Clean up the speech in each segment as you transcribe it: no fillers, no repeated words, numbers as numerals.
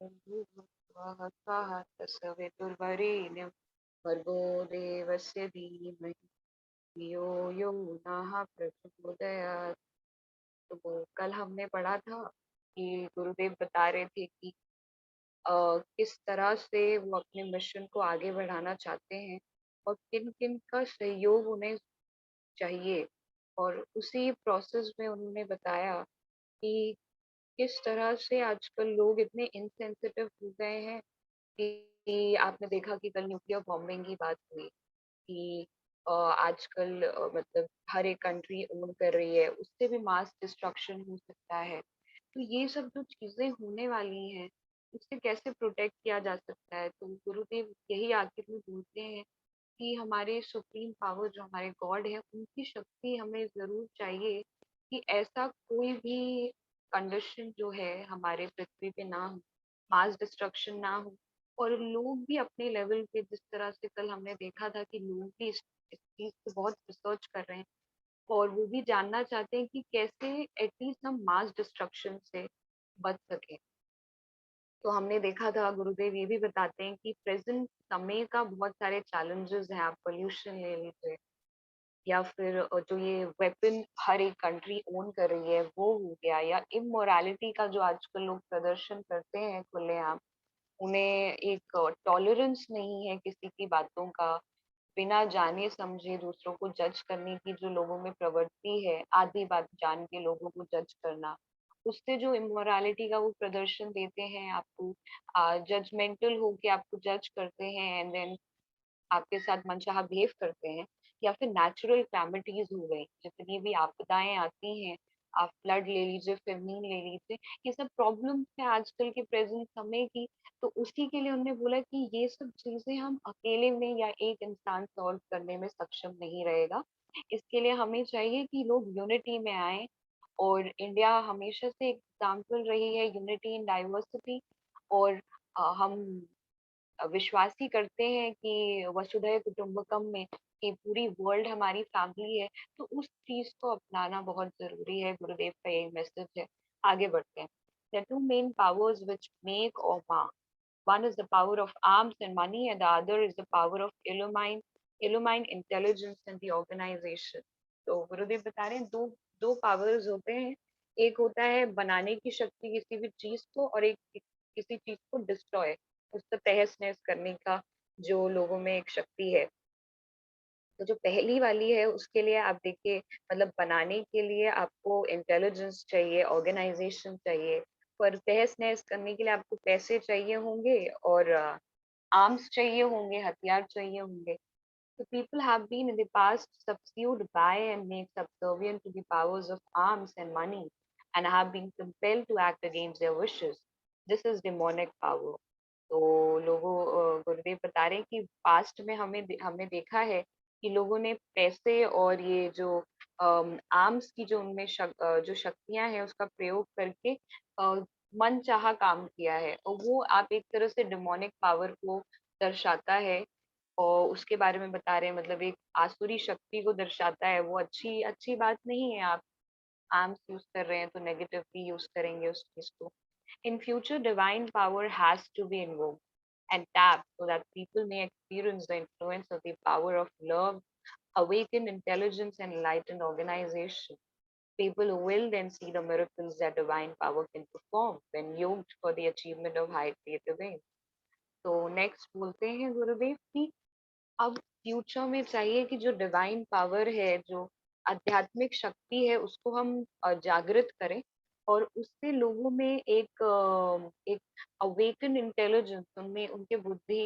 भूर्भुवः स्वः तत्सवितुर्वरेण्यं भर्गो देवस्य धीमहि धियो यो नः प्रचोदयात्। तो कल हमने पढ़ा था कि गुरुदेव बता रहे थे कि किस तरह से वो अपने मिशन को आगे बढ़ाना चाहते हैं और किन किन का सहयोग उन्हें चाहिए। और उसी प्रोसेस में उन्होंने बताया कि किस तरह से आजकल लोग इतने इनसेंसिटिव हो गए हैं कि आपने देखा कि कल न्यूक्लियर बॉम्बिंग की बात हुई कि आजकल मतलब हर एक कंट्री ओन कर रही है, उससे भी मास डिस्ट्रक्शन हो सकता है। तो ये सब जो चीजें होने वाली हैं, उससे कैसे प्रोटेक्ट किया जा सकता है? तो गुरुदेव यही आखिर में बोलते हैं कि हमारे सुप्रीम पावर जो हमारे गॉड है, उनकी शक्ति हमें जरूर चाहिए कि ऐसा कोई भी कंडीशन जो है हमारे पृथ्वी पे ना हो, मास डिस्ट्रक्शन ना हो। और लोग भी अपने लेवल पे, जिस तरह से कल हमने देखा था कि लोग भी इस चीज पे बहुत रिसर्च कर रहे हैं और वो भी जानना चाहते हैं कि कैसे एटलीस्ट हम मास डिस्ट्रक्शन से बच सके। तो हमने देखा था गुरुदेव ये भी बताते हैं कि प्रेजेंट समय का बहुत सारे चैलेंजेस हैं। आप पोल्यूशन ले लीजिए या फिर जो ये वेपन हर एक कंट्री ओन कर रही है वो हो गया, या इमोरालिटी का जो आजकल लोग प्रदर्शन करते हैं खुलेआम। उन्हें एक टॉलरेंस नहीं है किसी की बातों का, बिना जाने समझे दूसरों को जज करने की जो लोगों में प्रवृत्ति है, आधी बात जान के लोगों को जज करना, उससे जो इमोरालिटी का वो प्रदर्शन देते हैं, आपको जजमेंटल होके आपको जज करते हैं एंड देन आपके साथ मनचाहा बिहेव करते हैं। या फिर नेचुरल कैलामिटीज हो गई, जितनी भी आपदाएं आती हैं, आप फ्लड ले लीजिए, फेमिन ले लीजिए, ये सब प्रॉब्लम्स है आजकल के प्रेजेंट समय की। तो उसी के लिए उन्होंने बोला कि ये सब चीजें हम अकेले में या एक इंसान सॉल्व करने में सक्षम नहीं रहेगा। इसके लिए हमें चाहिए कि लोग यूनिटी में आए। और इंडिया हमेशा से एग्जाम्पल रही है यूनिटी इन डाइवर्सिटी। और हम विश्वास ही करते हैं कि वसुधैव कुटुंबकम में कि पूरी वर्ल्ड हमारी फैमिली है। तो उस चीज को अपनाना बहुत जरूरी है। गुरुदेव का यही मैसेज है। आगे बढ़ते हैं। There are two main powers which make or mar. One is the power of arms and money, and the other is the power of illumine intelligence and the organization. तो गुरुदेव बता रहे हैं दो दो पावर्स होते हैं। एक होता है बनाने की शक्ति किसी भी चीज को, और एक किसी चीज को डिस्ट्रॉय, उसका तहस नहस करने का जो लोगों में एक शक्ति है। तो जो पहली वाली है उसके लिए आप देखिए, मतलब बनाने के लिए आपको इंटेलिजेंस चाहिए, ऑर्गेनाइजेशन चाहिए। पर तहस नहस करने के लिए आपको पैसे चाहिए होंगे और आर्म्स चाहिए होंगे, हथियार चाहिए होंगे। So people have been in the past subdued by and made subservient to the powers of arms and money, and have been compelled to act against their wishes. This is demonic power. तो गुरुदेव बता रहे हैं कि past में हमने देखा है कि लोगों ने पैसे और ये जो आर्म्स की जो जो शक्तियां हैं उसका प्रयोग करके मन चाहा काम किया है, और वो आप एक तरह से डिमोनिक पावर को दर्शाता है। और उसके बारे में बता रहे हैं, मतलब एक आसुरी शक्ति को दर्शाता है। वो अच्छी अच्छी बात नहीं है। आप आर्म्स यूज कर रहे हैं तो नेगेटिवली यूज करेंगे उस चीज को। In future, divine power has to be invoked and tapped so that people may experience the influence of the power of love, awakened intelligence, and enlightened organization. People will then see the miracles that divine power can perform when used for the achievement of high creative aims. तो next बोलते हैं गुरुदेव कि अब future में चाहिए कि जो divine power है, जो आध्यात्मिक शक्ति है, उसको हम जागृत करें। और उससे लोगों में एक अवेकन इंटेलिजेंस, उनमें उनके बुद्धि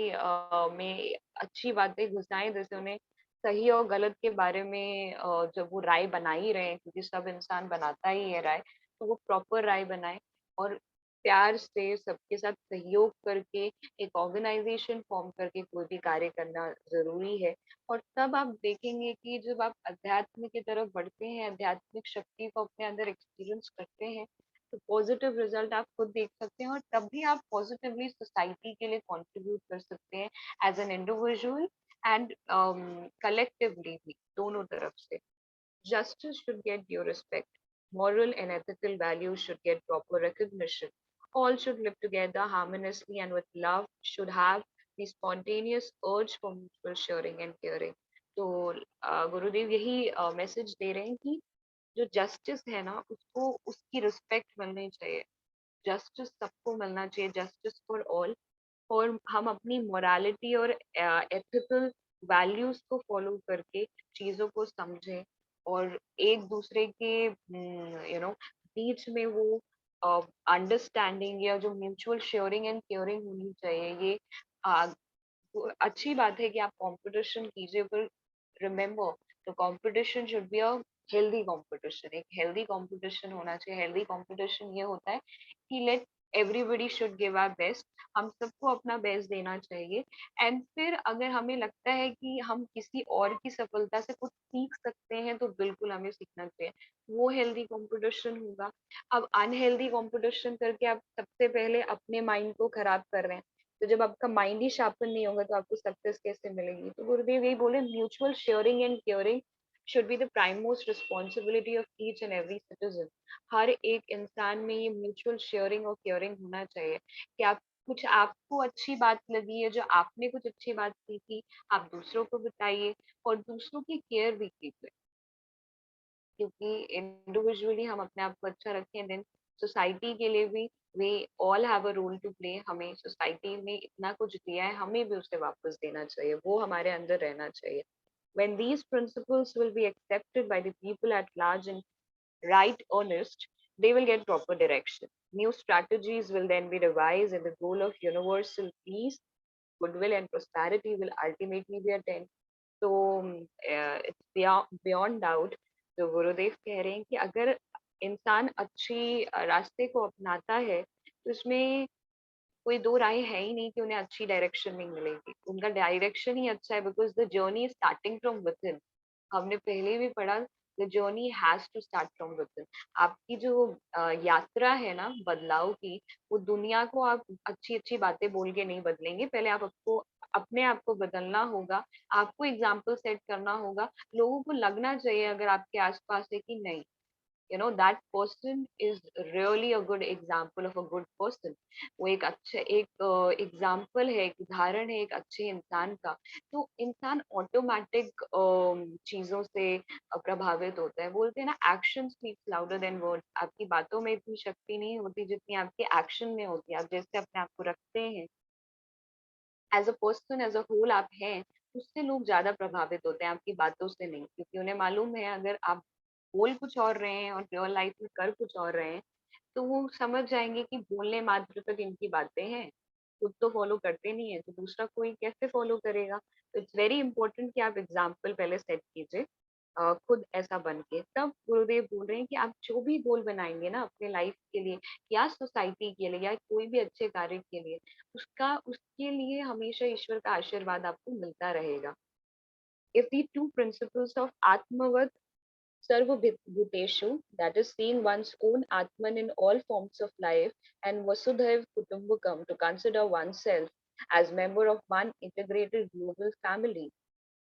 में अच्छी बातें घुसाएं, जैसे उन्हें सही और गलत के बारे में जब वो राय बना ही रहे हैं, क्योंकि सब इंसान बनाता ही है राय, तो वो प्रॉपर राय बनाए और प्यार से सबके साथ सहयोग करके एक ऑर्गेनाइजेशन फॉर्म करके कोई भी कार्य करना जरूरी है। और तब आप देखेंगे कि जब आप अध्यात्म की तरफ बढ़ते हैं, आध्यात्मिक शक्ति को अपने अंदर एक्सपीरियंस करते हैं, तो पॉजिटिव रिजल्ट आप खुद देख सकते हैं। और तब भी आप पॉजिटिवली सोसाइटी के लिए कंट्रीब्यूट कर सकते हैं, as an individual and collectively भी, दोनों तरफ से। Justice should get due respect. Moral and ethical values should get proper recognition. All should live together harmoniously and with love, should have the spontaneous urge for mutual sharing and caring. तो गुरुदेव यही message दे रहे हैं कि जो justice है ना उसको उसकी रिस्पेक्ट मिलनी चाहिए, जस्टिस सबको मिलना चाहिए, जस्टिस फॉर ऑल। और हम अपनी मोरालिटी और एथिकल वैल्यूज को फॉलो करके चीजों को समझें, और एक दूसरे के बीच में वो अंडरस्टैंडिंग या जो म्यूचुअल शेयरिंग एंड केयरिंग होनी चाहिए, ये अ, वो अच्छी बात है कि आप कंपटीशन कीजिए, पर remember the competition should be a healthy competition. एक हेल्दी कंपटीशन होना चाहिए। हेल्दी कंपटीशन ये होता है कि let everybody should give our best, हम सबको अपना बेस्ट देना चाहिए। एंड फिर अगर हमें लगता है कि हम किसी और की सफलता से कुछ सीख सकते हैं तो बिल्कुल हमें सीखना चाहिए, वो हेल्दी कंपटीशन होगा। अब अनहेल्दी कंपटीशन करके आप सबसे पहले अपने माइंड को खराब कर रहे हैं, तो जब आपका माइंड ही शार्पन नहीं होगा तो आपको सक्सेस कैसे मिलेगी। तो गुरुदेव यही बोले, mutual sharing and caring should be the prime most responsibility of each and every citizen. हर एक इंसान में ये म्यूचुअल शेयरिंग और केयरिंग होना चाहिए कि आप कुछ आपको अच्छी बात लगी है, जो आपने कुछ अच्छी बात सीखी, आप दूसरों को बताइए और दूसरों की केयर भी कीजिए। क्योंकि इंडिविजुअली हम अपने आप को अच्छा रखें, देन सोसाइटी के लिए भी we all have a role to play. हमें सोसाइटी में इतना कुछ दिया है, हमें भी उसे वापस देना चाहिए, वो हमारे अंदर रहना चाहिए। When these principles will be accepted by the people at large and right honest, they will get proper direction. New strategies will then be devised, and the goal of universal peace, goodwill, and prosperity will ultimately be attained. तो it's beyond doubt, जो गुरुदेव कह रहे हैं कि अगर इंसान अच्छी रास्ते को अपनाता है तो इसमें कोई दो राय है ही नहीं कि उन्हें अच्छी डायरेक्शन नहीं मिलेगी। उनका डायरेक्शन ही अच्छा है, because the journey is starting from within. हमने पहले भी पढ़ा, the journey has to start from within. आपकी जो यात्रा है ना बदलाव की, वो दुनिया को आप अच्छी अच्छी बातें बोल के नहीं बदलेंगे। पहले आप आपको अपने आप को बदलना होगा, आपको एग्जाम्पल सेट करना होगा। लोगों को लगना चाहिए अगर आपके आसपास है कि नहीं, that person is really a good example of a good person। वो एक अच्छे एक एग्जाम्पल है, एक उदाहरण है एक अच्छे इंसान का। तो इंसान ऑटोमेटिक चीजों से प्रभावित होता है। बोलते हैं ना, action speaks louder than words. आपकी बातों में इतनी शक्ति नहीं होती जितनी आपके एक्शन में होती है। आप जैसे अपने आप को रखते हैं as a person, as a whole आप हैं, उससे लोग ज्यादा प्रभावित होते हैं, आपकी बातों से नहीं। क्योंकि उन्हें मालूम है अगर आप बोल कुछ और रहे हैं और रियल लाइफ में कर कुछ और रहे हैं, तो वो समझ जाएंगे कि बोलने मात्र तक इनकी बातें हैं, खुद तो फॉलो करते नहीं है, तो दूसरा कोई कैसे फॉलो करेगा। तो इट्स वेरी इंपॉर्टेंट कि आप एग्जाम्पल पहले सेट कीजिए, खुद ऐसा बन के। तब गुरुदेव बोल रहे हैं कि आप जो भी गोल बनाएंगे ना अपने लाइफ के लिए या सोसाइटी के लिए या कोई भी अच्छे कार्य के लिए, उसका उसके लिए हमेशा ईश्वर का आशीर्वाद आपको मिलता रहेगा। If the two principles of Atmavat Sarvabhuteshu, that is seeing one's own Atman in all forms of life, and Vasudhaiv Kutumbakam, to consider oneself as member of one integrated global family,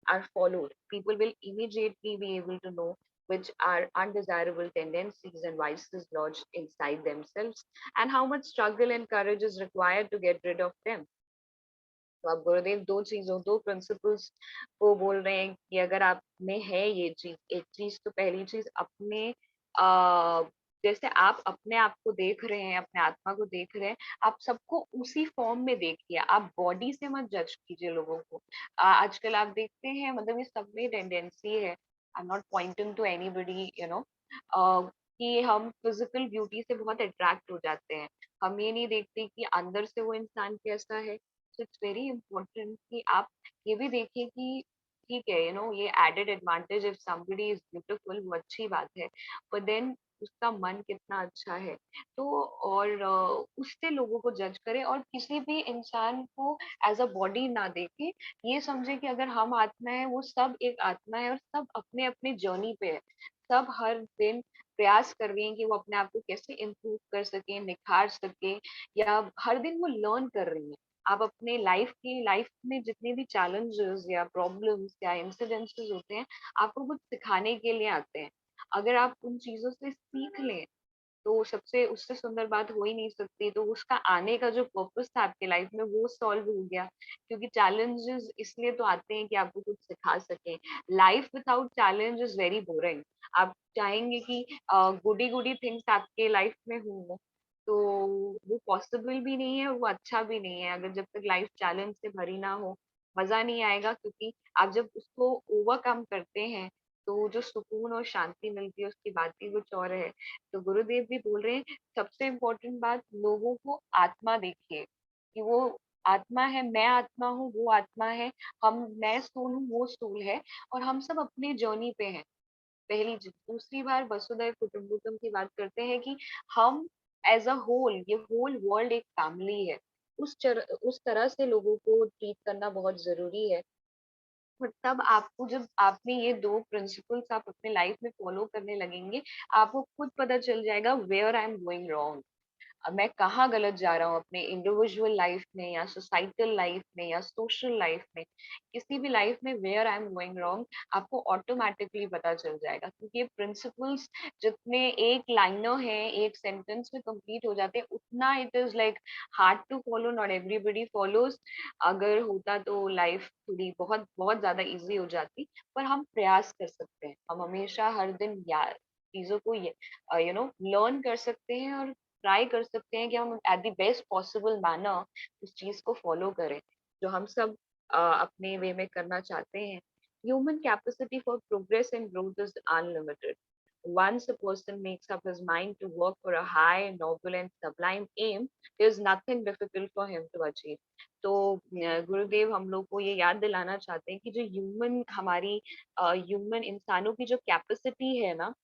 are followed, people will immediately be able to know which are undesirable tendencies and vices lodged inside themselves, and how much struggle and courage is required to get rid of them। तो आप गुरुदेव दो चीजों, दो principles को बोल रहे हैं कि अगर आप में है ये चीज, एक चीज तो पहली चीज अपने आ, जैसे आप अपने आप को देख रहे हैं, अपने आत्मा को देख रहे हैं, आप सबको उसी फॉर्म में देखिए। आप बॉडी से मत जज कीजिए लोगों को। आजकल आप देखते हैं, मतलब ये सब में टेंडेंसी है, I am not pointing to anybody, कि हम फिजिकल ब्यूटी से बहुत अट्रैक्ट हो जाते हैं। हम ये नहीं देखते कि अंदर से वो इंसान कैसा है। सो इट्स वेरी इंपॉर्टेंट कि आप ये भी देखिए कि ठीक है, ये added advantage, if somebody is beautiful, वो अच्छी बात है, बट देन उसका मन कितना अच्छा है। तो और उससे लोगों को जज करें, और किसी भी इंसान को एज अ बॉडी ना देखे। ये समझे कि अगर हम आत्मा है, वो सब एक आत्मा है, और सब अपने अपने जर्नी पे है। सब हर दिन प्रयास कर रही हैं कि वो अपने आप को कैसे इम्प्रूव कर सके, निखार सके, या हर दिन वो लर्न कर रही हैं। आप अपने लाइफ में जितने भी चैलेंजेस या प्रॉब्लम्स या इंसिडेंसेस होते हैं, आपको कुछ सिखाने के लिए आते हैं। अगर आप उन चीजों से सीख लें तो सबसे उससे सुंदर बात हो ही नहीं सकती। तो उसका आने का जो पर्पस था आपके लाइफ में वो सॉल्व हो गया, क्योंकि चैलेंजेस इसलिए तो आते हैं कि आपको कुछ सिखा सके। Life without challenge is very boring. आप चाहेंगे कि गुडी गुडी थिंग्स आपके लाइफ में हो, तो वो पॉसिबल भी नहीं है, वो अच्छा भी नहीं है। अगर जब तक लाइफ चैलेंज से भरी ना हो, मजा नहीं आएगा, क्योंकि आप जब उसको ओवरकम करते हैं तो जो सुकून और शांति मिलती है उसकी बात ही कुछ और है। तो गुरुदेव भी बोल रहे हैं सबसे इम्पोर्टेंट बात, लोगों को आत्मा देखिए कि वो आत्मा है, मैं आत्मा हूँ, वो आत्मा है, हम मैं सोल हूँ, वो सोल है, और हम सब अपने जर्नी पे हैं। दूसरी बार वसुधैव कुटुंबकम की बात करते हैं कि हम एज अ होल, ये होल वर्ल्ड एक फैमिली है। उस तरह से लोगों को ट्रीट करना बहुत जरूरी है। और तब आपको, जब आप में ये दो प्रिंसिपल्स आप अपने लाइफ में फॉलो करने लगेंगे, आपको खुद पता चल जाएगा where I am going wrong. अब मैं कहाँ गलत जा रहा हूँ अपने इंडिविजुअल लाइफ में या सोसाइटल लाइफ में या सोशल लाइफ में, किसी भी लाइफ में where I am going wrong आपको ऑटोमेटिकली पता चल जाएगा। क्योंकि ये प्रिंसिपल्स जितने एक लाइनर है, एक सेंटेंस में कंप्लीट हो जाते हैं, उतना it is like hard to follow, not everybody follows. अगर होता तो लाइफ थोड़ी बहुत बहुत ज्यादा इजी हो जाती। पर हम प्रयास कर सकते हैं, हम हमेशा हर दिन यार चीजों को लर्न कर सकते हैं, और ट्राई कर सकते हैं कि हम at the best possible manner उस चीज को फॉलो करें जो हम सब अपने वे में करना चाहते हैं। Human capacity for progress and growth is unlimited. Once a person makes up his mind to work for a high, noble and sublime aim, there is nothing difficult for him to achieve. तो गुरुदेव हम लोग को ये याद दिलाना चाहते हैं कि जो ह्यूमन इंसानों की जो कैपेसिटी है ना,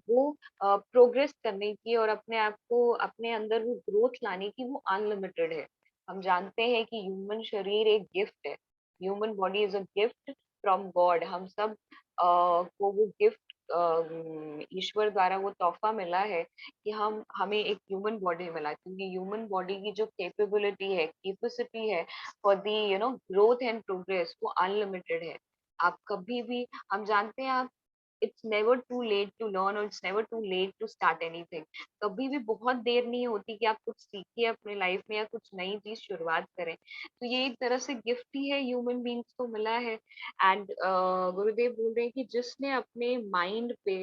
वो प्रोग्रेस करने की और अपने आप को, अपने अंदर वो ग्रोथ लाने की, वो अनलिमिटेड है। हम जानते हैं कि ह्यूमन शरीर एक गिफ्ट है। Human body is a gift from God. हम सब को वो गिफ्ट ईश्वर द्वारा वो तोहफा मिला है कि हमें एक ह्यूमन बॉडी मिला है। क्योंकि ह्यूमन बॉडी की जो कैपेबिलिटी है, कैपेसिटी है for the growth and progress, वो अनलिमिटेड है। आप कभी भी, हम जानते हैं, आप it's never too late to learn और it's never too late to start anything. कभी भी बहुत देर नहीं होती कि आप कुछ सीखिए अपने लाइफ में या कुछ नई चीज शुरुआत करें। तो ये एक तरह से गिफ्ट ही है, ह्यूमन बींग्स को मिला है। एंड गुरुदेव बोल रहे हैं कि जिसने अपने माइंड पे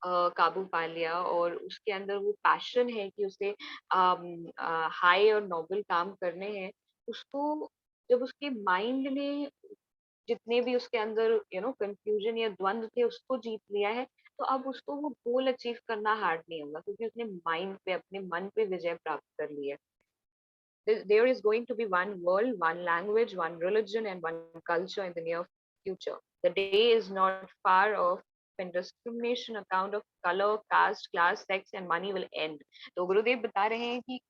काबू पा लिया और उसके अंदर वो पैशन है कि उसे हाई और नोबल काम करने हैं, उसको, जब उसके माइंड ने जितने भी उसके अंदर कंफ्यूजन या द्वंद थे उसको जीत लिया है, तो अब उसको वो गोल अचीव करना हार्ड नहीं होगा, क्योंकि उसने माइंड पे, अपने मन पे विजय प्राप्त कर ली है। There is going to be one world, one language, one religion, and one culture in the near future. The day is not far off when discrimination account of color, caste, class, sex, and money will end. तो गुरुदेव बता रहे हैं कि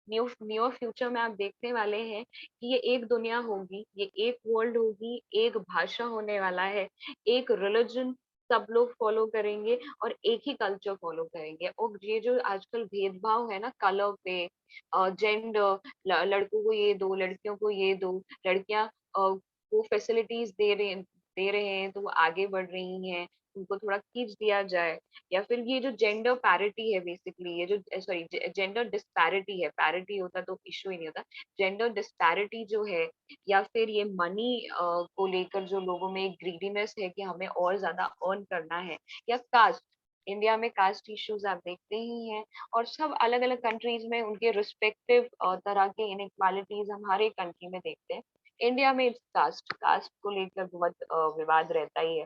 near future में आप देखने वाले हैं कि ये एक दुनिया होगी, ये एक वर्ल्ड होगी, एक भाषा होने वाला है, एक रिलीजन सब लोग फॉलो करेंगे और एक ही कल्चर फॉलो करेंगे। और ये जो आजकल भेदभाव है ना कलर पे, जेंडर, लड़कों को ये दो, लड़कियों को ये दो, लड़कियां वो फैसिलिटीज दे रहे हैं तो वो आगे बढ़ रही हैं, उनको थोड़ा खींच दिया जाए। या फिर ये जो जेंडर पैरिटी है, बेसिकली ये जो, सॉरी, जेंडर डिस्पैरिटी है, पैरिटी होता तो इश्यू ही नहीं होता। जेंडर डिस्पैरिटी जो है, या फिर ये मनी को लेकर जो लोगों में एक ग्रीडीनेस है कि हमें और ज्यादा अर्न करना है, या कास्ट, इंडिया में कास्ट इश्यूज आप देखते ही हैं। और सब अलग अलग कंट्रीज में उनके रिस्पेक्टिव तरह के इनइक्वालिटीज हम हर एक कंट्री में देखते हैं। इंडिया में कास्ट कास्ट को लेकर बहुत विवाद रहता ही है।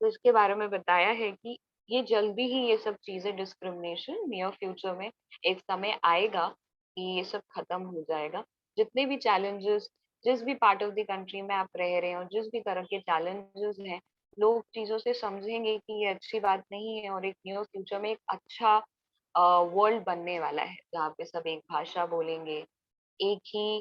तो इसके बारे में बताया है कि ये जल्दी ही, ये सब चीजें, डिस्क्रिमिनेशन नियर फ्यूचर में एक समय आएगा कि ये सब खत्म हो जाएगा। जितने भी चैलेंजेस, जिस भी पार्ट ऑफ द कंट्री में आप रह रहे हो, जिस भी तरह के चैलेंजेस हैं, लोग चीजों से समझेंगे कि ये अच्छी बात नहीं है, और एक नियर फ्यूचर में एक अच्छा वर्ल्ड बनने वाला है जहाँ पे सब एक भाषा बोलेंगे, एक ही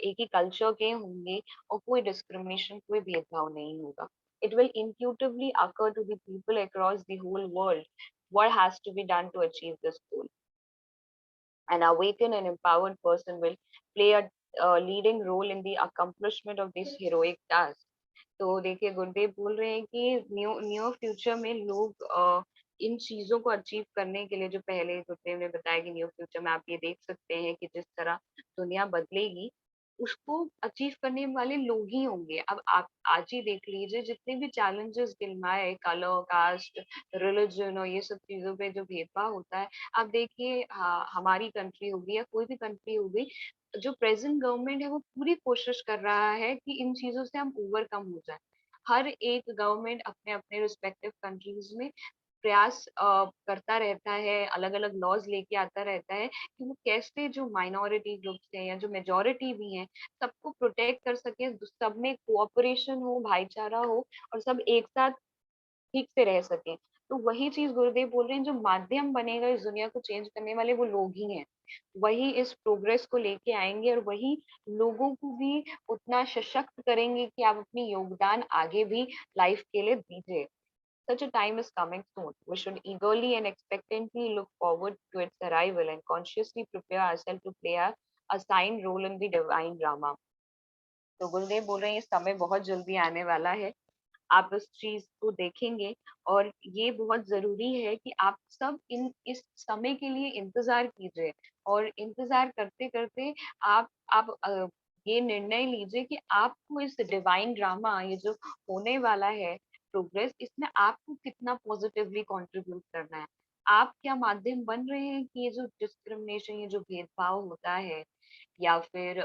एक ही कल्चर के होंगे, और कोई डिस्क्रिमिनेशन, कोई भेदभाव नहीं होगा। It will intuitively occur to the people across the whole world what has to be done to achieve this goal. An awakened and empowered person will play a leading role in the accomplishment of this heroic task. तो देखिए गुरुदेव बोल रहे हैं कि new new future में लोग इन चीज़ों को अचीव करने के लिए जो पहले गुरुदेव ने बताया कि नियर फ्यूचर में आप ये देख सकते हैं कि जिस तरह दुनिया बदलेगी, उसको अचीव करने वाले लोग ही होंगे। अब आप आज ही देख लीजिए जितने भी चैलेंजेस गिनवाए कलर, कास्ट, रिलिजन और ये सब चीज़ों पे जो भेदभाव होता है, आप देखिए हमारी कंट्री होगी या कोई भी कंट्री होगी, जो प्रेज़ेंट गवर्नमेंट है वो पूरी कोशिश कर रहा है कि इन चीज़ों से हम ओवरकम हो जाएँ। हर एक गवर्नमेंट अपने-अपने रिस्पेक्टिव कंट्रीज़ में प्रयास करता रहता है, अलग-अलग लॉज़ लेके आता रहता है कि वो कैसे जो माइनॉरिटी ग्रुप्स हैं या जो मेजॉरिटी भी हैं, सबको प्रोटेक्ट कर सके, सब में कोऑपरेशन हो, भाईचारा हो और सब एक साथ ठीक से रह सकें। तो वही चीज़ गुरुदेव बोल रहे हैं, जो माध्यम बनेगा इस दुनिया को चेंज करने वाले वो लोग ही हैं। वही इस प्रोग्रेस को लेके आएँगे और वही लोगों को भी उतना सशक्त करेंगे कि आप अपनी योगदान आगे भी लाइफ के लिए दीजिए। Such a time is coming soon. We should eagerly and expectantly look forward to its arrival and consciously prepare ourselves to play a assigned role in the divine drama. तो गुरुदेव बोल रहे हैं ये समय बहुत जल्दी आने वाला है। आप इस चीज़ को देखेंगे और ये बहुत ज़रूरी है कि आप सब इन इस समय के लिए इंतज़ार कीजिए और इंतज़ार करते-करते आप ये निर्णय लीजिए कि आपको इस डिवाइन ड्रामा ये जो होने वाला है प्रोग्रेस, इसमें आपको कितना पॉज़िटिवली कंट्रीब्यूट करना है। आप क्या माध्यम बन रहे हैं कि ये जो डिस्क्रिमिनेशन, ये जो भेदभाव होता है या फिर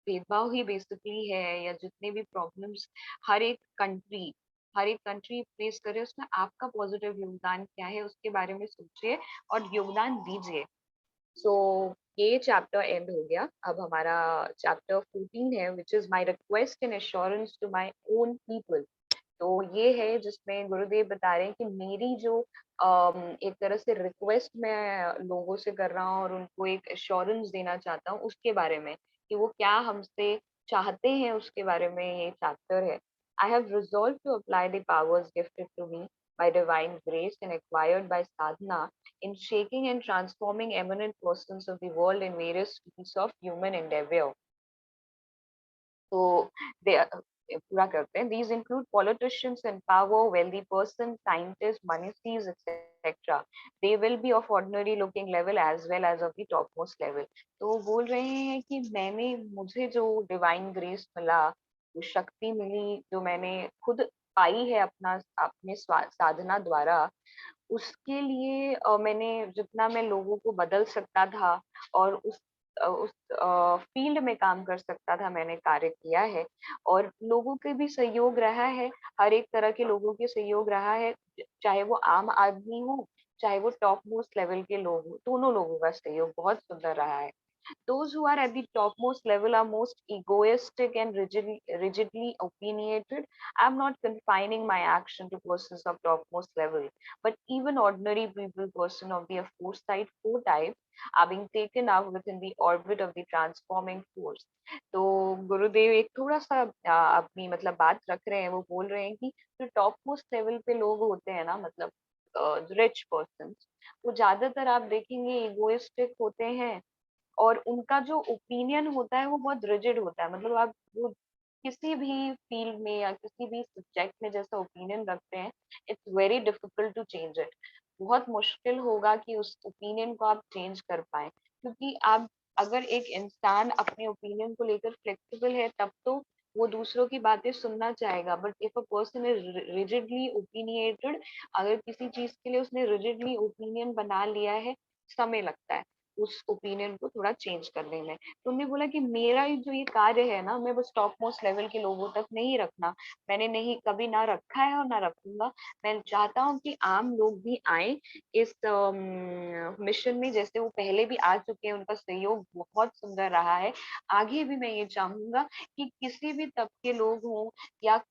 भेदभाव ही बेसिकली है या जितने भी प्रॉब्लम्स हर एक कंट्री हर एक कंट्री फेस करे उसमें आपका पॉजिटिव योगदान क्या है उसके बारे में सोचिए और योगदान दीजिए। सो ये चैप्टर एंड हो गया। अब हमारा चैप्टर 14 है which is my request and assurance to my own people. तो ये है जिसमें गुरुदेव बता रहे हैं कि मेरी जो एक तरह से रिक्वेस्ट मैं लोगों से कर रहा हूँ और उनको एक एश्योरेंस देना चाहता हूँ उसके बारे में कि वो क्या हमसे चाहते हैं उसके बारे में ये चैप्टर है। I have resolve to apply the powers gifted to me by divine grace and acquired by sadhana in shaking and transforming eminent persons of the world in various fields of human endeavor. So they पूरा करते हैं. These include politicians in power, wealthy persons, scientists, money thieves, etc. They will be of ordinary looking level as well as of the topmost level. तो बोल रहे हैं कि मुझे जो डिवाइन ग्रेस मिला, वो शक्ति मिली, जो मैंने खुद पाई है अपने साधना द्वारा, उसके लिए मैंने जितना मैं लोगों को बदल सकता था और उस फील्ड में काम कर सकता था मैंने कार्य किया है और लोगों के भी सहयोग रहा है। हर एक तरह के लोगों के सहयोग रहा है, चाहे वो आम आदमी हो, चाहे वो टॉप मोस्ट लेवल के लोग हो, दोनों लोगों का सहयोग बहुत सुंदर रहा है। Those who are at the topmost level are most egoistic and rigidly opinionated. I'm not confining my action to persons of topmost level, but even ordinary people, person of the aforesaid four types, are being taken out within the orbit of the transforming force. तो गुरुदेव एक थोड़ा सा अपनी मतलब बात रख रहे हैं, वो बोल रहे हैं कि जो टॉप मोस्ट लेवल पे लोग होते हैं ना, मतलब रिच पर्सन, वो ज्यादातर आप देखेंगे इगोइस्टिक होते हैं और उनका जो ओपिनियन होता है वो बहुत रिजिड होता है। मतलब आप वो किसी भी फील्ड में या किसी भी सब्जेक्ट में जैसा ओपिनियन रखते हैं, it's very difficult to change it. बहुत मुश्किल होगा कि उस ओपिनियन को आप चेंज कर पाए, क्योंकि आप अगर एक इंसान अपने ओपिनियन को लेकर फ्लेक्सिबल है तब तो वो दूसरों की बातें सुनना चाहेगा। But if a person is rigidly opinionated, अगर किसी चीज के लिए उसने रिजिडली ओपिनियन बना लिया है, समय लगता है उस ओपिनियन को थोड़ा चेंज करने में। तो उन्होंने बोला कि मेरा जो ये कार्य है ना, मैं बस टॉप मोस्ट लेवल के लोगों तक नहीं रखना, मैंने नहीं कभी ना रखा है और ना रखूंगा। मैं चाहता हूँ कि आम लोग भी आए इस मिशन में, जैसे वो पहले भी आ चुके हैं, उनका सहयोग बहुत सुंदर रहा है। आगे भी मैं ये चाहूंगा कि किसी भी तबके लोग हों या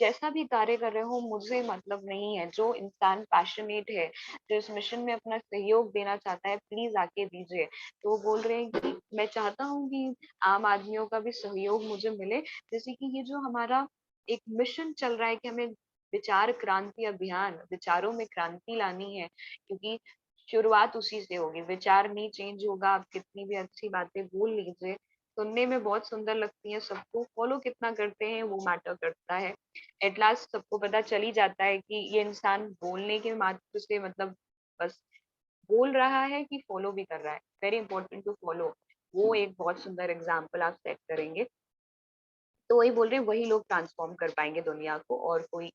जैसा भी कार्य कर रहे हो, मुझे मतलब नहीं है। जो इंसान पैशनेट है, जो इस मिशन में अपना सहयोग देना चाहता है, प्लीज आके दीजिए। तो वो बोल रहे हैं कि मैं चाहता हूँ कि आम आदमियों का भी सहयोग मुझे मिले। जैसे कि ये जो हमारा एक मिशन चल रहा है कि हमें विचार क्रांति अभियान, विचारों में क्रांति लानी है, क्योंकि शुरुआत उसी से होगी। विचार नहीं चेंज होगा, आप कितनी भी अच्छी बातें बोल लीजिए, सुनने में बहुत सुंदर लगती हैं, सबको फॉलो कितना करते हैं वो मैटर करता है। एट लास्ट सबको पता चल ही जाता है कि ये इंसान बोलने के मात्र से मतलब बस बोल रहा है कि फॉलो भी कर रहा है। Very important to follow. वो एक बहुत सुंदर एग्जाम्पल आप सेट करेंगे। तो वही बोल रहे हैं, वही लोग ट्रांसफॉर्म कर पाएंगे दुनिया को, और कोई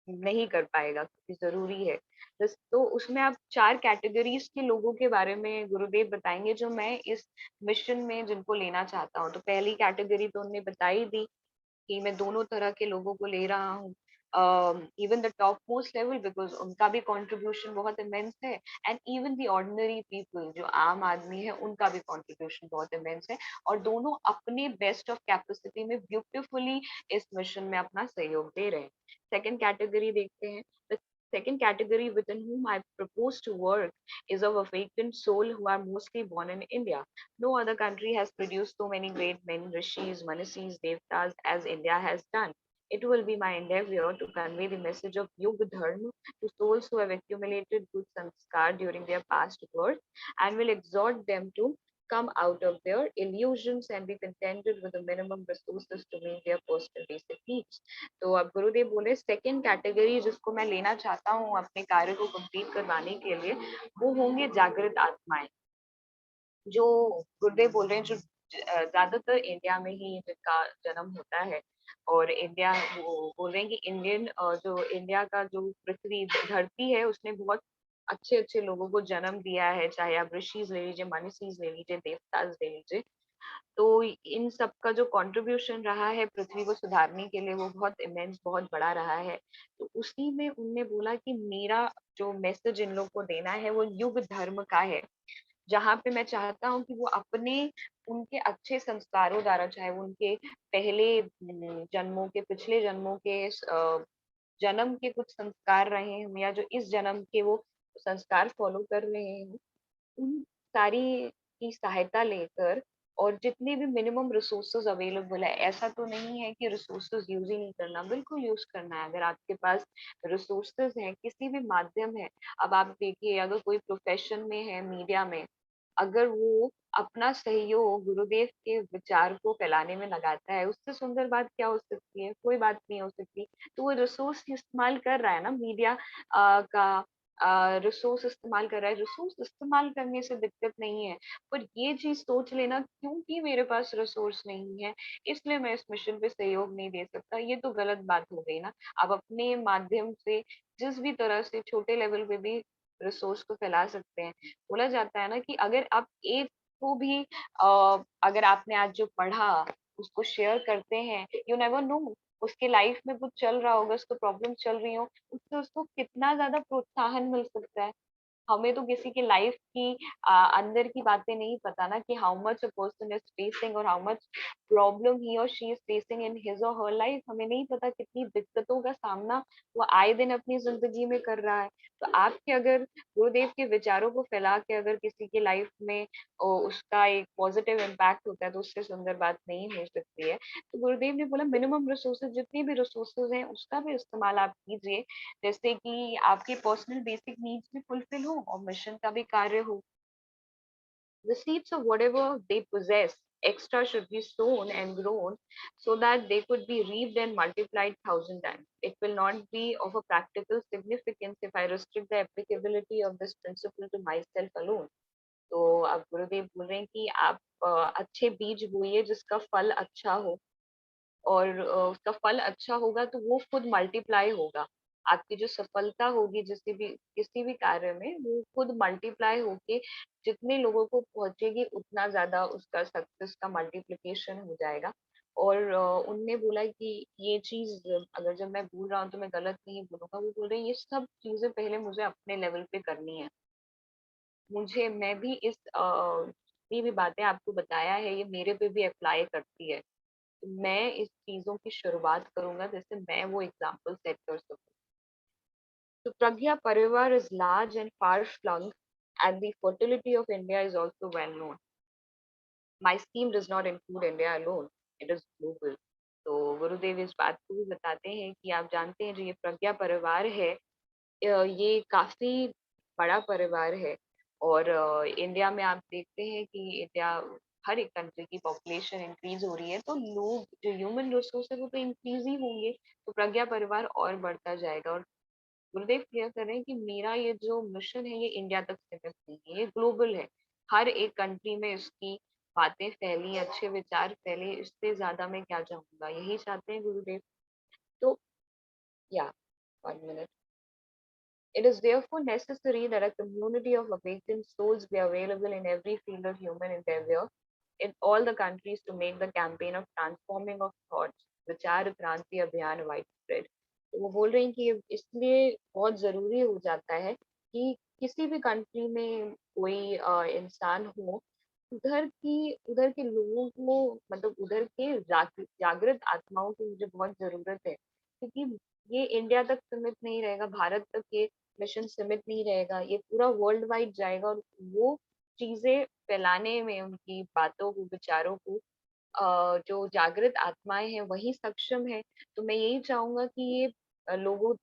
नहीं कर पाएगा, क्योंकि जरूरी है। तो उसमें आप 4 कैटेगरीज के लोगों के बारे में गुरुदेव बताएंगे, जो मैं इस मिशन में जिनको लेना चाहता हूँ। तो पहली कैटेगरी तो उन्होंने बताई दी कि मैं दोनों तरह के लोगों को ले रहा हूँ, even the top most level, because उनका भी कंट्रीब्यूशन बहुत इमेंस है। And even the ordinary people, जो आम आदमी है, उनका भी कंट्रीब्यूशन बहुत इमेंस है। और दोनों अपने बेस्ट ऑफ कैपेसिटी में ब्यूटिफुली इस मिशन में अपना सहयोग दे रहे हैं। सेकेंड कैटेगरी देखते हैं। The second category within whom I propose to work is of awakened soul who are mostly born in India. No other country has produced so many great men, rishis, manisis, devtas as India has done. It will be my endeavor to convey the message of Yuga Dharma to souls who have accumulated good sanskar during their past birth, and will exhort them to come out of their illusions and be contented with the minimum resources to meet their personal basic needs. तो अब गुरुदेव बोले second category जिसको मैं लेना चाहता हूँ अपने कार्य को कंप्लीट करवाने के लिए, वो होंगे जागृत आत्माएं। जो गुरुदेव बोल रहे हैं, जो ज्यादातर इंडिया में ही जिनका जन्म होता है। और इंडिया, वो बोल रहे हैं कि इंडियन, जो इंडिया का जो पृथ्वी धरती है, उसने बहुत अच्छे अच्छे लोगों को जन्म दिया है। चाहे आप ऋषिज ले लीजिए, मनीषीज ले लीजिए, देवताज ले लीजिए। तो इन सब का जो कंट्रीब्यूशन रहा है पृथ्वी को सुधारने के लिए, वो बहुत इमेंस, बहुत बड़ा रहा है। तो उसी में उनने बोला कि मेरा जो मैसेज इन लोग को देना है वो युग धर्म का है, जहाँ पे मैं चाहता हूँ कि वो अपने उनके अच्छे संस्कारों द्वारा, चाहे वो उनके पहले जन्मों के, पिछले जन्मों के जन्म के कुछ संस्कार रहे हों, या जो इस जन्म के वो संस्कार फॉलो कर रहे हैं, उन सारी की सहायता लेकर, और जितने भी मिनिमम रिसोर्सेज अवेलेबल है, ऐसा तो नहीं है कि रिसोर्सेज यूज ही नहीं करना, बिल्कुल यूज करना है। अगर आपके पास रिसोर्सेज हैं, किसी भी माध्यम है, अब आप देखिए अगर कोई प्रोफेशन में है, मीडिया में, अगर वो अपना सहयोग गुरुदेव के विचार को फैलाने में लगाता है, उससे सुंदर बात क्या हो सकती है? कोई बात नहीं हो सकती। तो वो रिसोर्स इस्तेमाल कर रहा है ना, मीडिया का रिसोर्स इस्तेमाल कर रहा है। रिसोर्स इस्तेमाल करने से दिक्कत नहीं है, पर ये चीज सोच लेना क्योंकि मेरे पास रिसोर्स नहीं है इसलिए मैं इस मिशन पे सहयोग नहीं दे सकता, ये तो गलत बात हो गई ना। आप अपने माध्यम से जिस भी तरह से छोटे लेवल पे भी रिसोर्स को फैला सकते हैं। बोला जाता है ना कि अगर आप एक को भी अगर आपने आज जो पढ़ा उसको शेयर करते हैं, यू नेवर नो, उसके लाइफ में कुछ चल रहा होगा, उसको प्रॉब्लम चल रही हो, उससे उसको कितना ज्यादा प्रोत्साहन मिल सकता है। हमें तो किसी की लाइफ की अंदर की बातें नहीं पता ना, कि how much a person is facing और हाउ मच प्रॉब्लम ही और she is facing in his और हर लाइफ। हमें नहीं पता कितनी दिक्कतों का सामना वो आए दिन अपनी जिंदगी में कर रहा है। तो आपके अगर गुरुदेव के विचारों को फैला के अगर किसी की लाइफ में उसका एक पॉजिटिव इम्पैक्ट होता है, तो उससे सुंदर बात नहीं हो सकती है। तो गुरुदेव ने बोला मिनिमम रिसोर्सेज, जितनी भी रिसोर्सेज हैं उसका भी इस्तेमाल आप कीजिए, जैसे कि आपके पर्सनल बेसिक नीड्स भी फुलफिल हो और मिशन का भी कार्य हो। The seeds of whatever they possess extra should be sown and grown so that they could be reaped and multiplied 1,000 times. It will not be of a practical significance if I restrict the applicability of this principle to myself alone. तो अब गुरुदेव बोल रहे हैं कि आप अच्छे बीज बोइए जिसका फल अच्छा हो, और उसका फल अच्छा होगा तो वो खुद मल्टीप्लाई होगा। आपकी जो सफलता होगी किसी भी कार्य में, वो खुद मल्टीप्लाई होके जितने लोगों को पहुंचेगी, उतना ज्यादा उसका सक्सेस का मल्टीप्लिकेशन हो जाएगा। और उनने बोला कि ये चीज, अगर जब मैं बोल रहा हूँ तो मैं गलत नहीं बोलूंगा, वो बोल रहे हैं ये सब चीजें पहले मुझे अपने लेवल पे करनी है। मैं भी जितनी भी बातें आपको बताया है, ये मेरे पे भी अप्लाई करती है। मैं इस चीजों की शुरुआत करूंगा जैसे मैं वो एग्जाम्पल सेट कर सकूं। तो प्रज्ञा परिवार is large and far flung, and the fertility of India is also well known. My scheme does not include India alone, it is global. तो गुरुदेव इस बात को भी बताते हैं कि आप जानते हैं जो ये प्रज्ञा परिवार है, ये काफी बड़ा परिवार है। और इंडिया में आप देखते हैं कि इंडिया हर एक कंट्री की पॉपुलेशन इंक्रीज हो रही है, तो लोग जो ह्यूमन रिसोर्स है वो तो इंक्रीज ही होंगे, तो प्रज्ञा परिवार और बढ़ता जाएगा। और गुरुदेव क्लियर कर रहे हैं कि मेरा ये जो मिशन है ये इंडिया तक सीमित नहीं है, ये ग्लोबल है। हर एक कंट्री में इसकी बातें फैली, अच्छे विचार फैले, इससे ज्यादा मैं क्या चाहूंगा, यही चाहते हैं गुरुदेव। तो या 1 minute. It is therefore necessary that a community of awakened souls be available in every field of human endeavor in all the countries to make the campaign of transforming of thoughts, विचार क्रांति अभियान widespread। तो वो बोल रहे हैं कि इसलिए बहुत जरूरी हो जाता है कि किसी भी कंट्री में कोई इंसान हो, उधर के लोगों को, मतलब उधर के जागृत आत्माओं की मुझे बहुत जरूरत है, क्योंकि ये इंडिया तक सीमित नहीं रहेगा, भारत तक ये मिशन सीमित नहीं रहेगा, ये पूरा वर्ल्ड वाइड जाएगा। और वो चीजें फैलाने में, उनकी बातों को, विचारों को, जो जागृत आत्माएं हैं वही सक्षम है। तो मैं यही चाहूंगा कि ये लोगों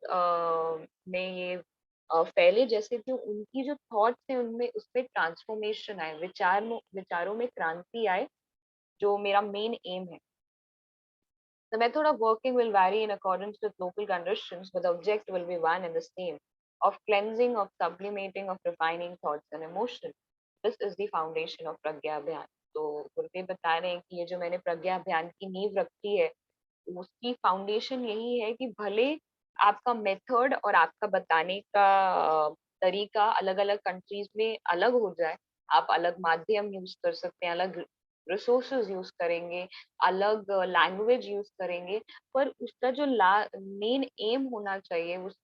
में ये फैले, जैसे कि उनकी जो थॉट्स हैं उनमें, उसमें ट्रांसफॉर्मेशन आए, विचारों में क्रांति आए, जो मेरा मेन एम है। The method of working will vary in accordance with local conditions, but the object will be one and the same, of cleansing, of sublimating, of refining thoughts and emotions. This is the foundation of प्रज्ञा अभियान। तो गुरुदेव बता रहे हैं कि ये जो मैंने प्रज्ञा अभियान की नींव रखी है, उसकी फाउंडेशन यही है कि भले आपका मेथड और आपका बताने का तरीका अलग अलग कंट्रीज में अलग हो जाए, आप अलग माध्यम यूज कर सकते हैं, अलग रिसोर्सेज यूज करेंगे, अलग लैंग्वेज यूज करेंगे, पर उसका जो मेन एम होना चाहिए, उस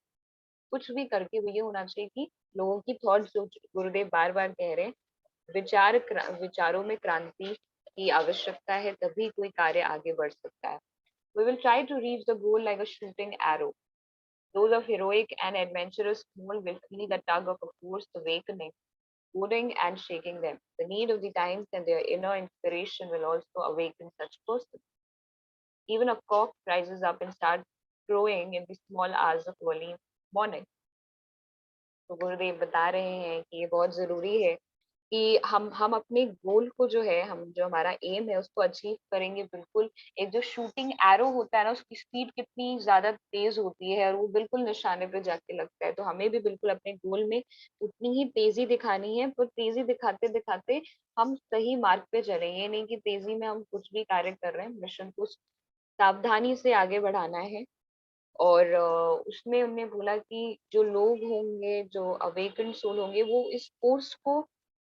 कुछ भी करके वो ये होना चाहिए कि लोगों की थॉट्स, जो गुरुदेव बार बार कह रहे हैं, विचारों में क्रांति की आवश्यकता है, तभी कोई कार्य आगे बढ़ सकता है। We will try to reach the goal like a shooting arrow. Those of heroic and adventurous soul will feel the tug of a force awakening, holding and shaking them. The need of the times and their inner inspiration will also awaken such persons. Even a cock rises up and starts crowing in the small hours of early morning. तो गुरुदेव बता रहे हैं कि ये बहुत जरूरी है कि हम अपने गोल को, जो है, हम जो हमारा एम है उसको अचीव करेंगे बिल्कुल। एक जो शूटिंग एरो होता है ना, उसकी स्पीड कितनी ज्यादा तेज होती है और वो बिल्कुल निशाने पे जाके लगता है, तो हमें भी बिल्कुल अपने गोल में उतनी ही तेजी दिखानी है, पर तेजी दिखाते दिखाते हम सही मार्ग पे चले। ये नहीं कि तेजी में हम कुछ भी कार्य कर रहे हैं, मिशन को सावधानी से आगे बढ़ाना है। और उसमें उन्होंने बोला कि जो लोग होंगे, जो अवेकन सोल होंगे, वो इस फोर्स को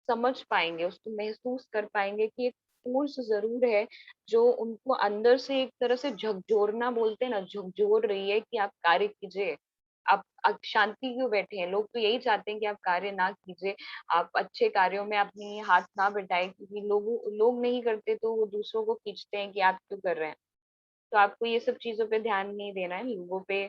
समझ पाएंगे, उसको महसूस कर पाएंगे कि एक फोर्स जरूर है जो उनको अंदर से एक तरह से झकझोरना, बोलते हैं ना, झकझोर रही है कि आप कार्य कीजिए। आप शांति क्यों बैठे हैं? लोग तो यही चाहते हैं कि आप कार्य ना कीजिए, आप अच्छे कार्यों में अपनी हाथ ना बटाएं, क्योंकि लोग नहीं करते तो वो दूसरों को खींचते हैं कि आप क्यों कर रहे हैं। तो आपको ये सब चीजों पे ध्यान नहीं देना है, लोगों पे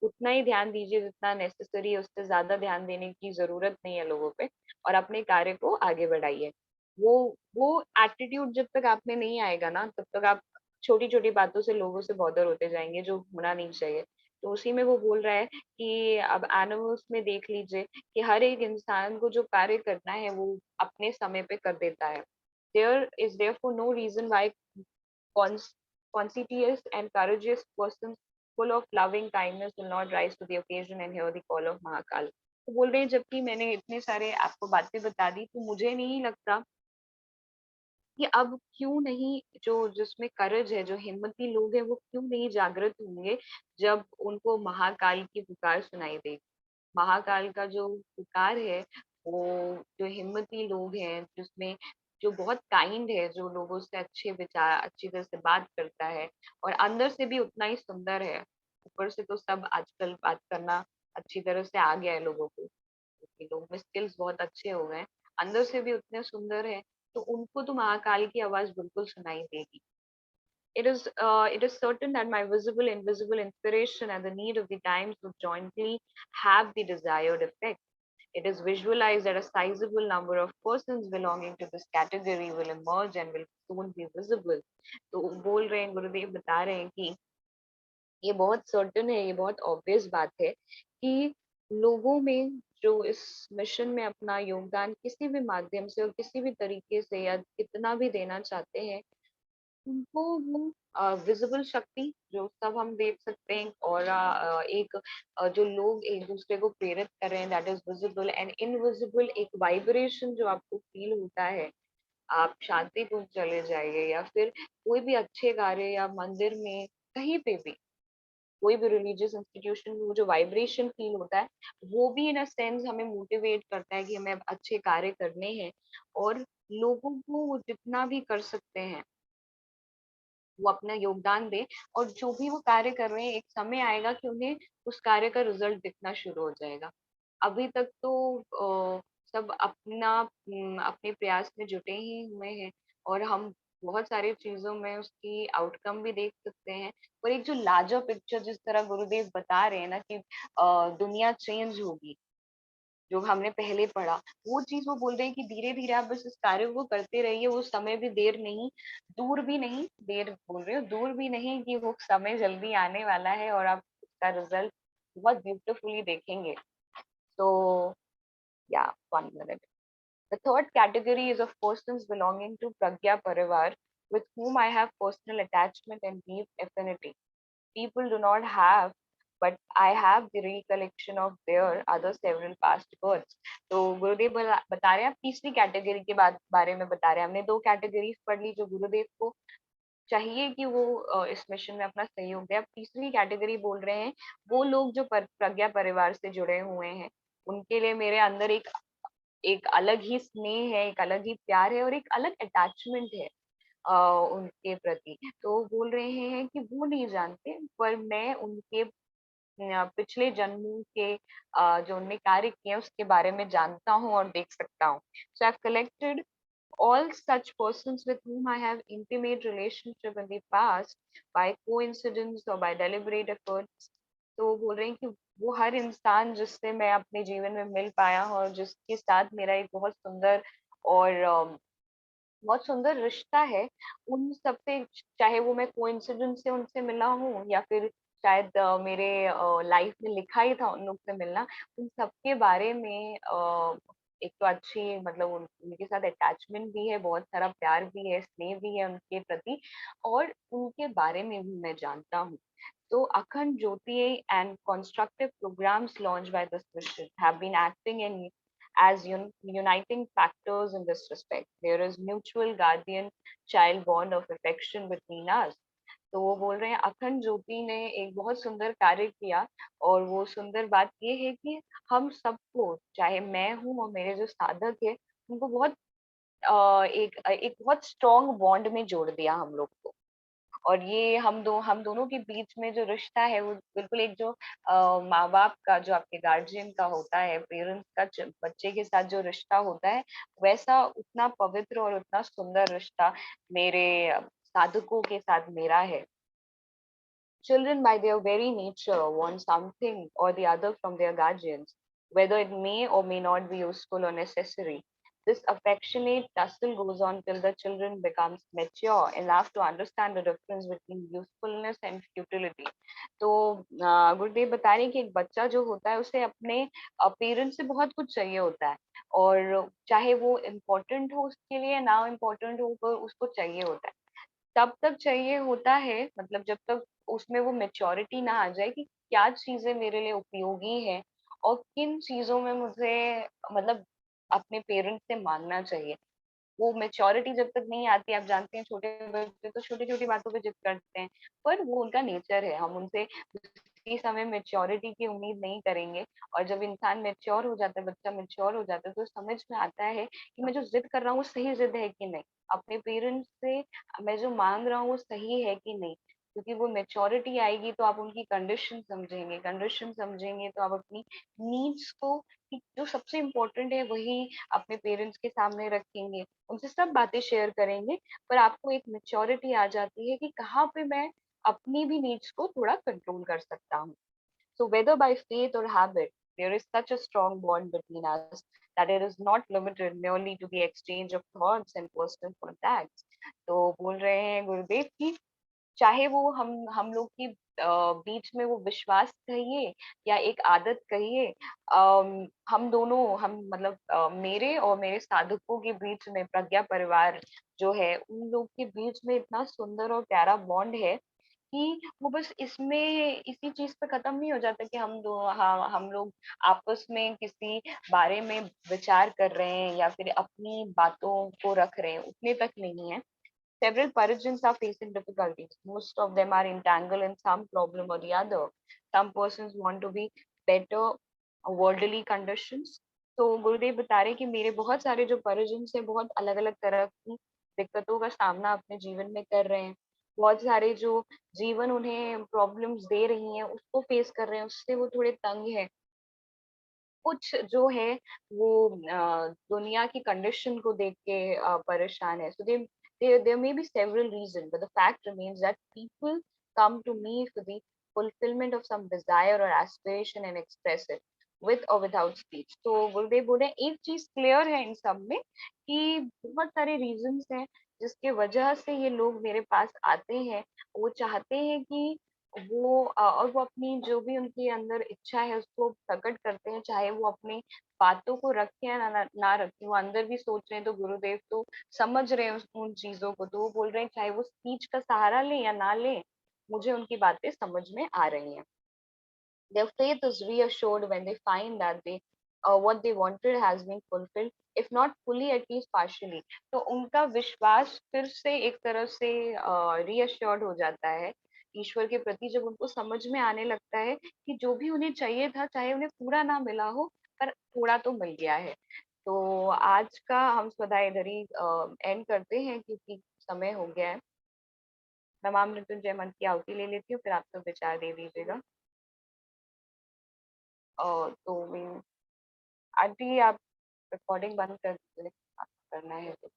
उतना ही ध्यान दीजिए जितना नेसेसरी है, उससे ज्यादा ध्यान देने की जरूरत नहीं है लोगों पे। और अपने कार्य को आगे बढ़ाइए। वो वो एटीट्यूड जब तक आप में नहीं आएगा ना, तब तक आप छोटी छोटी बातों से लोगों से बॉदर होते जाएंगे, जो होना नहीं चाहिए। तो उसी में वो बोल रहा है कि अब एनिमल्स में देख लीजिए कि हर एक इंसान को जो कार्य करना है वो अपने समय पे कर देता है। There is therefore no reason why conscientious and courageous persons full of loving kindness will not rise to the occasion and hear the call of Mahakal. तो बोल रहे हैं, जबकि मैंने इतने सारे आपको बातें बता दी, तो मुझे नहीं लगता कि अब क्यों नहीं, जो जिसमें करज है, जो हिम्मती लोग हैं, वो क्यों नहीं जागृत होंगे जब उनको महाकाल की पुकार सुनाई देगी। महाकाल का जो पुकार है, वो जो हिम्मती लोग हैं, जिसमें जो बहुत काइंड है, जो लोगों से अच्छे विचार, अच्छी तरह से बात करता है, और अंदर से भी उतना ही सुंदर है। ऊपर से तो सब आजकल बात करना अच्छी तरह से आ गया है लोगों को, क्योंकि लोग में स्किल्स बहुत अच्छे हो गए हैं, अंदर से भी उतने सुंदर है, तो उनको तो महाकाल की आवाज बिल्कुल सुनाई देगी। It is certain that my visible, invisible inspiration and the need of the times would jointly have the desired effect. It is visualized that a sizable number of persons belonging to this category will emerge and will soon be visible. तो बोल रहे हैं, गुरुदेव बता रहे हैं कि ये बहुत सर्टन है, ये बहुत ऑब्वियस बात है कि लोगों में जो इस मिशन में अपना योगदान किसी भी माध्यम से और किसी भी तरीके से या कितना भी देना चाहते हैं, उनको वो विजिबल शक्ति जो सब हम देख सकते हैं, और एक जो लोग एक दूसरे को प्रेरित कर रहे हैं, that is visible and invisible, एक वाइब्रेशन जो आपको फील होता है। आप शांतिपूर्ण चले जाइए या फिर कोई भी अच्छे कार्य या मंदिर में, कहीं पे भी, कोई भी रिलीजियस इंस्टीट्यूशन में वो जो वाइब्रेशन फील होता है, वो भी इन अ सेंस हमें मोटिवेट करता है कि हमें अब अच्छे कार्य करने हैं, और लोगों को वो जितना भी कर सकते हैं वो अपना योगदान दें, और जो भी वो कार्य कर रहे हैं एक समय आएगा कि उन्हें उस कार्य का रिजल्ट दिखना शुरू हो जाएगा। अभी तक तो सब अपने प्रयास में जुटे ही हुए हैं, और हम बहुत सारी चीजों में उसकी आउटकम भी देख सकते हैं। और एक जो लार्जर पिक्चर जिस तरह गुरुदेव बता रहे हैं ना कि दुनिया चेंज होगी, जो हमने पहले पढ़ा, वो चीज़ वो बोल रहे हैं कि धीरे-धीरे आप बस इस कार्य को करते रहिए, वो समय भी देर नहीं, दूर भी नहीं, देर बोल रही हूँ, दूर भी नहीं, कि वो समय जल्दी आने वाला है और आप उसका रिजल्ट बहुत ब्यूटीफुली देखेंगे। तो या 1 minute. The third category is of persons belonging to Pragya Parivar, with whom I have personal attachment and deep affinity. People do not have, but I have the recollection of their other several past births. तो गुरुदेव बता रहे हैं, आप तीसरी category के बारे में बता रहे हैं। हमने 2 कैटेगरीज पढ़ ली जो गुरुदेव को चाहिए कि वो इस मिशन में अपना सहयोग दे। अब तीसरी कैटेगरी बोल रहे हैं, वो लोग जो प्रज्ञा परिवार से जुड़े हुए हैं, उनके लिए मेरे अंदर एक एक अलग ही स्नेह है, एक अलग ही प्यार है और एक अलग अटैचमेंट है उनके प्रति। तो बोल रहे हैं कि वो नहीं जानते, पर मैं उनके पिछले जन्मों के जो उनने कार्य किए हैं उसके बारे में जानता हूँ और देख सकता हूँ। So I have collected all such persons with whom I have intimate relationship in the past by coincidence or by deliberate efforts. तो वो बोल रहे हैं कि वो हर इंसान जिससे मैं अपने जीवन में मिल पाया हूँ और जिसके साथ मेरा एक और बहुत सुंदर रिश्ता है, उन सबसे, चाहे वो मैं कोइंसिडेंस से उनसे मिला हूँ या फिर शायद मेरे लाइफ में लिखा ही था उन लोग से मिलना, उन सबके बारे में एक तो अच्छी, मतलब उनके साथ अटैचमेंट भी है, बहुत सारा प्यार भी है, स्नेह भी है उनके प्रति, और उनके बारे में भी मैं जानता हूँ। So Akhand Jyoti and constructive programs launched by this mission have been acting in as uniting factors in this respect. There is mutual guardian-child bond of affection between us. तो वो बोल रहे हैं अखंड ज्योति ने एक बहुत सुंदर कार्य किया, और वो सुंदर बात ये है कि हम सबको, चाहे मैं हूँ और मेरे जो साधक है, उनको बहुत एक एक बहुत स्ट्रॉन्ग बॉन्ड में जोड़ दिया हम लोग को। और ये हम दोनों के बीच में जो रिश्ता है वो बिल्कुल एक जो माँ बाप का, जो आपके गार्जियन का होता है, पेरेंट्स का बच्चे के साथ जो रिश्ता होता है, वैसा उतना पवित्र और उतना सुंदर रिश्ता मेरे साधकों के साथ मेरा है। Children, by their very nature, want something or the other from their guardians, whether it may or may not be useful or necessary. This affectionate tussle goes on till the children becomes mature enough to understand the difference between usefulness and futility. तो गुरुदेव बता रहे हैं कि एक बच्चा जो होता है उसे अपने पेरेंट्स से बहुत कुछ चाहिए होता है, और चाहे वो इम्पोर्टेंट हो उसके लिए, ना इम्पोर्टेंट हो, पर उसको चाहिए होता है। तब तक चाहिए होता है, मतलब जब तक उसमें वो मैच्योरिटी ना आ जाए कि क्या चीजें मेरे लिए उपयोगी हैं और किन चीजों में मुझे, मतलब अपने पेरेंट्स से मांगना चाहिए। वो मैच्योरिटी जब तक नहीं आती, आप जानते हैं छोटे बच्चे तो छोटी छोटी बातों पे जिद करते हैं, पर वो उनका नेचर है, हम उनसे उसी समय मैच्योरिटी की उम्मीद नहीं करेंगे। और जब इंसान मैच्योर हो जाता है, बच्चा मैच्योर हो जाता है, तो समझ में आता है कि मैं जो जिद कर रहा हूँ वो सही जिद है कि नहीं, अपने पेरेंट्स से मैं जो मांग रहा हूँ वो सही है कि नहीं। क्योंकि वो मैच्योरिटी आएगी तो आप उनकी कंडीशन समझेंगे तो आप अपनी नीड्स को, कि जो सबसे इम्पोर्टेंट है वही अपने पेरेंट्स के सामने रखेंगे, उनसे सब बातें शेयर करेंगे। पर आपको एक मैच्योरिटी आ जाती है कि कहाँ पे मैं अपनी भी नीड्स को थोड़ा कंट्रोल कर सकता हूँ। So whether by faith or habit, there is such a strong bond between us that it is not limited merely to the exchange of thoughts and personal contacts. तो बोल रहे हैं गुरुदेव की चाहे वो हम लोग की बीच में वो विश्वास कहिए या एक आदत कहिए, हम दोनों हम मतलब मेरे और मेरे साधकों के बीच में प्रज्ञा परिवार जो है, उन लोग के बीच में इतना सुंदर और प्यारा बॉन्ड है कि वो बस इसमें इसी चीज़ पे खत्म नहीं हो जाता कि हम दो हाँ, हम लोग आपस में किसी बारे में विचार कर रहे हैं या फिर अपनी बातों को रख रहे हैं, उतने तक नहीं है। Several parents are facing difficulties. Most of them are entangled in some problem or the other. Some persons want to be better worldly conditions. तो गुरुदेव बता रहे कि मेरे बहुत सारे जो परिजन है बहुत अलग अलग तरह की दिक्कतों का सामना अपने जीवन में कर रहे हैं। बहुत सारे जो जीवन उन्हें प्रॉब्लम्स दे रही हैं उसको फेस कर रहे हैं, उससे वो थोड़े तंग है। कुछ जो है वो दुनिया की कंडीशन को देख के परेशान है। So there may be several reasons, but the fact remains that people come to me for the fulfillment of some desire or aspiration and express it with or without speech. तो गुरुदेव बोल रहे हैं एक चीज क्लियर है इन सब में कि बहुत सारे रीजंस हैं जिसके वजह से ये लोग मेरे पास आते हैं। वो चाहते हैं कि और वो अपनी जो भी उनके अंदर इच्छा है उसको प्रकट करते हैं, चाहे वो अपनी बातों को रखें या ना रखें, वो अंदर भी सोच रहे हैं तो गुरुदेव तो समझ रहे हैं उन चीजों को, तो वो बोल रहे हैं चाहे वो स्पीच का सहारा लें या ना लें, मुझे उनकी बातें समझ में आ रही हैं। Their faith is reassured when they find that what they wanted has been fulfilled, if not fully, at least partially. तो उनका विश्वास फिर से एक तरह से रीअश्योर्ड हो जाता है ईश्वर के प्रति, जब उनको समझ में आने लगता है कि जो भी उन्हें चाहिए था, चाहे उन्हें पूरा ना मिला हो, पर थोड़ा तो मिल गया है। तो आज का हम सदा इधर ही एंड करते हैं क्योंकि समय हो गया है। मैं मां मृत्युंजय मंत्र की आहुति ले लेती हूँ, फिर आप सब विचार दे दीजिएगा। तो मैं आंटी आप रिकॉर्डिंग बंद कर दीजिए, आपको करना है तो।